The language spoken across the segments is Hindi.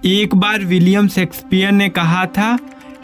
एक बार विलियम शेक्सपियर ने कहा था,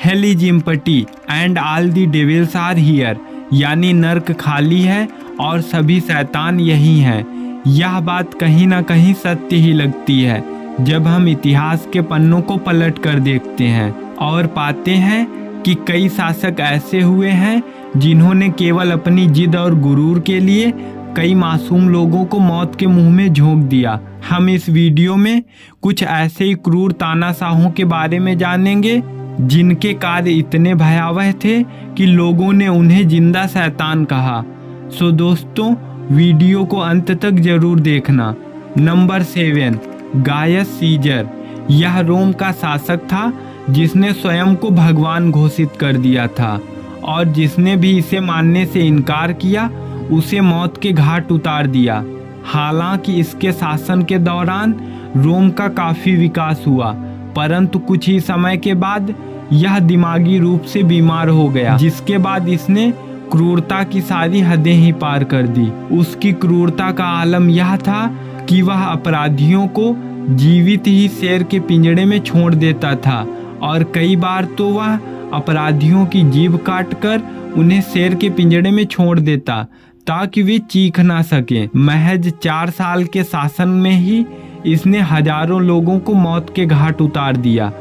hell is empty and all the devils are here, यानी नर्क खाली है और सभी शैतान यही हैं। यह बात कहीं ना कहीं सत्य ही लगती है जब हम इतिहास के पन्नों को पलट कर देखते हैं और पाते हैं कि कई शासक ऐसे हुए हैं जिन्होंने केवल अपनी जिद और गुरूर के लिए कई मासूम लोगों को मौत के मुंह में झोंक दिया। हम इस वीडियो में कुछ ऐसे ही क्रूर तानाशाहों के बारे में जानेंगे जिनके कार्य इतने भयावह थे कि लोगों ने उन्हें जिंदा शैतान कहा। सो दोस्तों, वीडियो को अंत तक जरूर देखना। Number 7, Gaius Caesar. यह रोम का शासक था जिसने स्वयं को भगवान घोषित कर दिया था और जिसने भी इसे मानने से इनकार किया उसे मौत के घाट उतार दिया। हालांकि इसके शासन के दौरान रोम का काफी विकास हुआ, परंतु कुछ ही समय के बाद यह दिमागी रूप से बीमार हो गया, जिसके बाद इसने क्रूरता की सारी हदें ही पार कर दी। उसकी क्रूरता का आलम यह था कि वह अपराधियों को जीवित ही शेर के पिंजड़े में छोड़ देता था और कई बार तो वह अपराधियों की जीभ काटकर उन्हें शेर के पिंजड़े में छोड़ देता ताकि वे चीख ना सकें। महज 4 साल के शासन में ही इसने हजारों लोगों को मौत के घाट उतार दिया।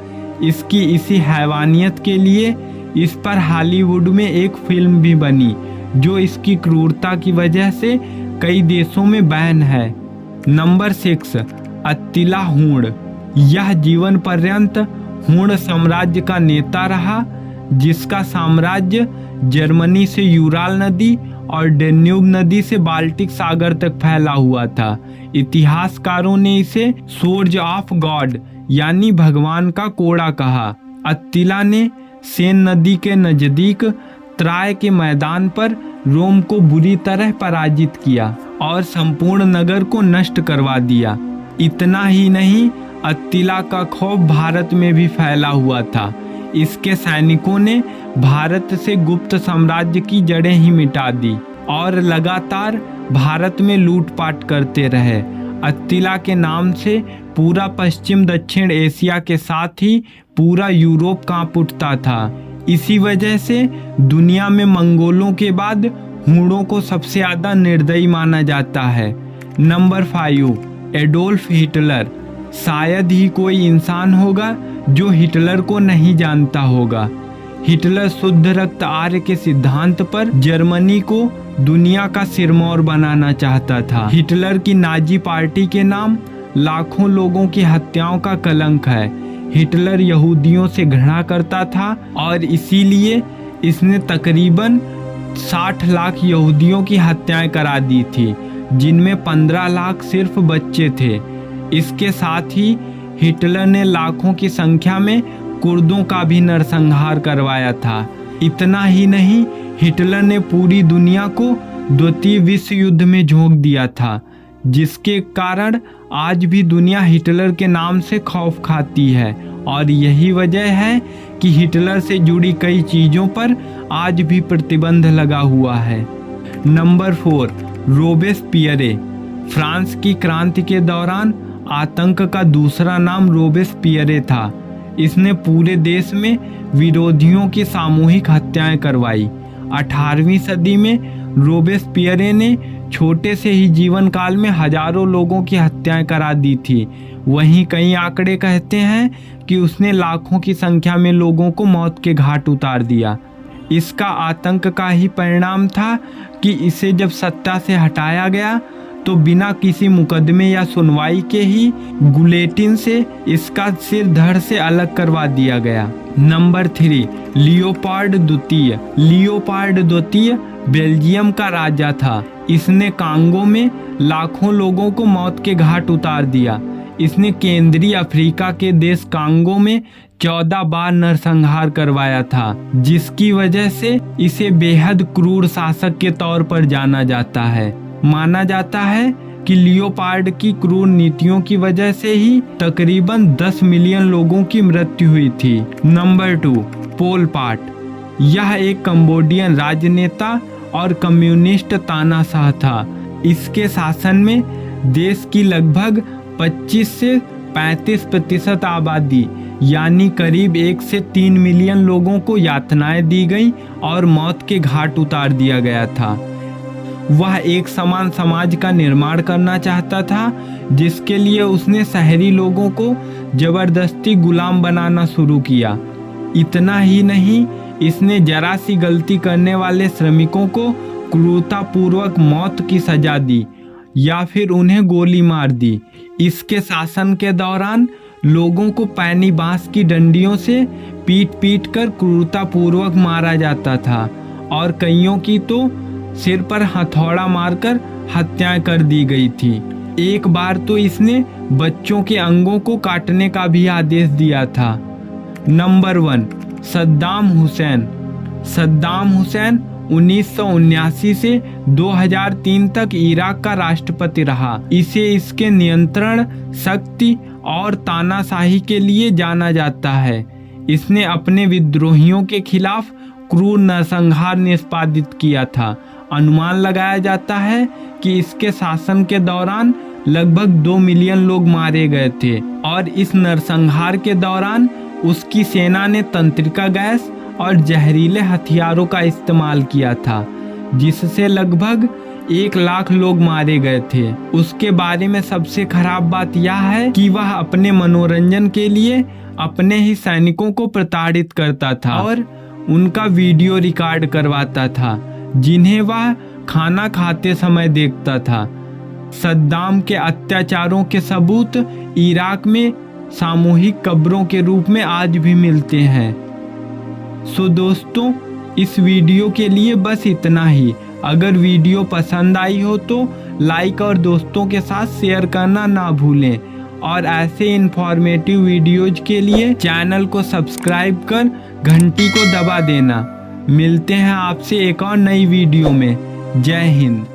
इसकी इसी हैवानियत के लिए इस पर हॉलीवुड में एक फिल्म भी बनी जो इसकी क्रूरता की वजह से कई देशों में बैन है। नंबर 6, अत्तिला हूण। यह जीवन पर्यंत हूण साम्राज्य का नेता रहा, जिसका साम्राज्य जर्मनी से यूराल नदी और डेन्यूब नदी से बाल्टिक सागर तक फैला हुआ था। इतिहासकारों ने इसे सोर्ज ऑफ गॉड यानी भगवान का कोड़ा कहा। अत्तिला ने सेन नदी के नजदीक त्राय के मैदान पर रोम को बुरी तरह पराजित किया और संपूर्ण नगर को नष्ट करवा दिया। इतना ही नहीं, अत्तिला का खौफ भारत में भी फैला हुआ था। इसके सैनिकों ने भारत से गुप्त साम्राज्य की जड़ें ही मिटा दी और लगातार भारत में लूटपाट करते रहे। अत्तिला के नाम से पूरा पश्चिम दक्षिण एशिया के साथ ही पूरा यूरोप कांप उठता था। इसी वजह से दुनिया में मंगोलों के बाद हूणों को सबसे ज्यादा निर्दयी माना जाता है। Number 5, Adolf Hitler. शायद ही कोई इंसान होगा जो हिटलर को नहीं जानता होगा। हिटलर शुद्ध रक्त आर्य के सिद्धांत पर जर्मनी को दुनिया का सिरमौर बनाना चाहता था। हिटलर की नाजी पार्टी के नाम लाखों लोगों की हत्याओं का कलंक है। हिटलर यहूदियों से घृणा करता था और इसीलिए इसने तकरीबन 60 लाख यहूदियों की हत्याएं करा दी थी, जिनमें 15 लाख सिर्फ बच्चे थे। इसके साथ ही हिटलर ने लाखों की संख्या में कुर्दों का भी नरसंहार करवाया था। इतना ही नहीं, हिटलर ने पूरी दुनिया को द्वितीय विश्व युद्ध में झोंक दिया था, जिसके कारण आज भी दुनिया हिटलर के नाम से खौफ खाती है और यही वजह है कि हिटलर से जुड़ी कई चीज़ों पर आज भी प्रतिबंध लगा हुआ है। नंबर 4, रोबेस्पियरे। फ्रांस की क्रांति के दौरान आतंक का दूसरा नाम रोबेस्पियरे था। इसने पूरे देश में विरोधियों की सामूहिक हत्याएं करवाई। 18वीं सदी में रोबेस्पियरे ने छोटे से ही जीवन काल में हजारों लोगों की हत्याएं करा दी थी। वहीं कई आंकड़े कहते हैं कि उसने लाखों की संख्या में लोगों को मौत के घाट उतार दिया। इसका आतंक का ही परिणाम था कि इसे जब सत्ता से हटाया गया तो बिना किसी मुकदमे या सुनवाई के ही गुलेटिन से इसका सिर धड़ से अलग करवा दिया गया। नंबर 3, लियोपार्ड द्वितीय। लियोपार्ड द्वितीय बेल्जियम का राजा था। इसने कांगो में लाखों लोगों को मौत के घाट उतार दिया। इसने केंद्रीय अफ्रीका के देश कांगो में 14 बार नरसंहार करवाया था, जिसकी वजह से इसे बेहद क्रूर शासक के तौर पर जाना जाता है। माना जाता है कि लियोपार्ड की क्रूर नीतियों की वजह से ही तकरीबन 10 मिलियन लोगों की मृत्यु हुई थी। नंबर 2, पोल पाट। यह एक कंबोडियन राजनेता और कम्युनिस्ट तानाशाह था। इसके शासन में देश की लगभग 25 से 35% आबादी यानी करीब 1 से 3 मिलियन लोगों को यातनाएं दी गई और मौत के घाट उतार दिया गया था। वह एक समान समाज का निर्माण करना चाहता था, जिसके लिए उसने शहरी लोगों को जबरदस्ती गुलाम बनाना शुरू किया। इतना ही नहीं, इसने जरा सी गलती करने वाले श्रमिकों को क्रूरतापूर्वक मौत की सजा दी या फिर उन्हें गोली मार दी। इसके शासन के दौरान लोगों को पैनी बांस की डंडियों से पीट पीट कर क्रूरतापूर्वक मारा जाता था और कईयों की तो सिर पर हथौड़ा मारकर हत्याएं कर दी गई थी। एक बार तो इसने बच्चों के अंगों को काटने का भी आदेश दिया था। नंबर 1, सद्दाम हुसैन। सद्दाम हुसैन 1979 से 2003 तक इराक का राष्ट्रपति रहा। इसे इसके नियंत्रण, शक्ति और तानाशाही के लिए जाना जाता है। इसने अपने विद्रोहियों के खिलाफ क्रूर नरसंहार निष्पादित किया था। अनुमान लगाया जाता है कि इसके शासन के दौरान लगभग 2 मिलियन लोग मारे गए थे और इस नरसंहार के दौरान उसकी सेना ने तंत्रिका गैस और जहरीले हथियारों का इस्तेमाल किया था, जिससे लगभग 1 लाख लोग मारे गए थे। उसके बारे में सबसे खराब बात यह है कि वह अपने मनोरंजन के लिए अपने ही सैनिकों को प्रताड़ित करता था और उनका वीडियो रिकॉर्ड करवाता था, जिन्हें वह खाना खाते समय देखता था। सद्दाम के अत्याचारों के सबूत इराक में सामूहिक कब्रों के रूप में आज भी मिलते हैं। सो दोस्तों, इस वीडियो के लिए बस इतना ही। अगर वीडियो पसंद आई हो तो लाइक और दोस्तों के साथ शेयर करना ना भूलें और ऐसे इंफॉर्मेटिव वीडियोज के लिए चैनल को सब्सक्राइब कर घंटी को दबा देना। मिलते हैं आपसे एक और नई वीडियो में। जय हिंद।